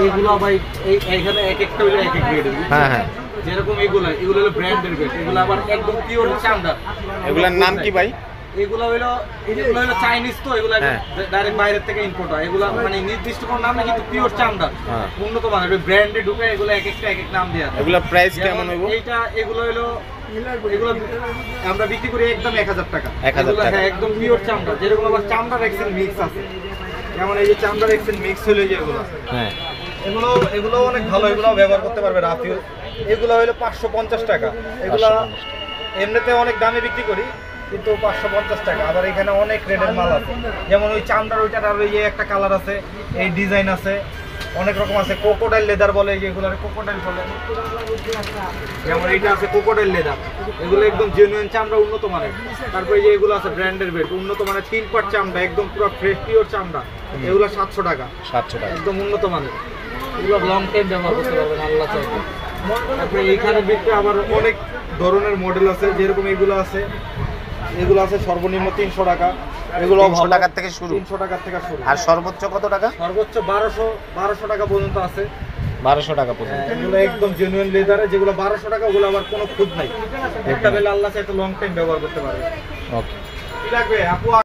এইগুলো ভাই এইখানে এক একটা হইলো এক এক গ্রেডের। হ্যাঁ হ্যাঁ, যেরকম এগুলো হলো ব্র্যান্ডের বেড, এগুলো আবার একদম পিওর চামড়া। এগুলোর নাম কি ভাই? এগুলো হলো চাইনিজ, তো এগুলো ডাইরেক্ট বাইরের থেকে ইম্পোর্ট হয়। এগুলো মানে নির্দিষ্ট কোনো নাম না, কিন্তু পিওর চামড়া, উন্নত মানের ব্র্যান্ডে ঢুকে এগুলো এক একটা এক এক নাম দেওয়া। এগুলো প্রাইস কেমন হইব? এগুলো আমরা বিক্রি করি একদম 1000 টাকা। 1000 টাকা। হ্যাঁ, একদম পিওর চামড়া। যেরকম আবার চামড়ার এক্সেল মিক্স আছে, যেমন এই যে চামড়ার এক্সেল মিক্স হলো যেগুলো, হ্যাঁ, এগুলো অনেক ভালো, এগুলো ব্যবহার করতে পারবে রাফিউ। এগুলো হলো 550 টাকা। এগুলো এমনিতে অনেক দামে বিক্রি করি, কিন্তু 550 টাকা। আবার এখানে অনেক রেটের মাল আছে, যেমন ওই চামড়ার ওইটার আর ওই একটা কালার আছে, এই ডিজাইন আছে, অনেক রকম আছে। ক্রোকোডাইল লেদার বলে, যেগুলো ক্রোকোডাইল বলে, যেমন এইটা আছে ক্রোকোডাইল লেদার। এগুলো একদম জেনুইন চামড়া, উন্নত মানের। তারপরে যে এগুলো আছে ব্র্যান্ডের বেড, উন্নত মানের 3 পার্ট চামড়া, একদম পুরো ফ্রেশ পিওর চামড়া। এগুলো 700 টাকা। 700 টাকা, একদম উন্নত মানের। এগুলো লং টাইম ব্যবহার করতে পারবেন আল্লাহ চাইলে। তারপরে এইখানে বিক্রি আবার অনেক ধরনের মডেল আছে, যেরকম এগুলো আছে সর্বনিম্ন 300 টাকা। এগুলো 300 টাকার থেকে শুরু। 300 টাকার থেকে শুরু। আর সর্বোচ্চ কত টাকা? সর্বোচ্চ 1200 টাকা পর্যন্ত আছে। 1200 টাকা পর্যন্ত। এগুলো একদম জেনুইন লেদারে, যেগুলো 1200 টাকা, ওগুলো আবার কোনো খুঁত নাই। একটা বেলা আল্লাহ চাইতে লং টাইম ব্যবহার করতে পারবে। ওকে, কি লাগবে আপু?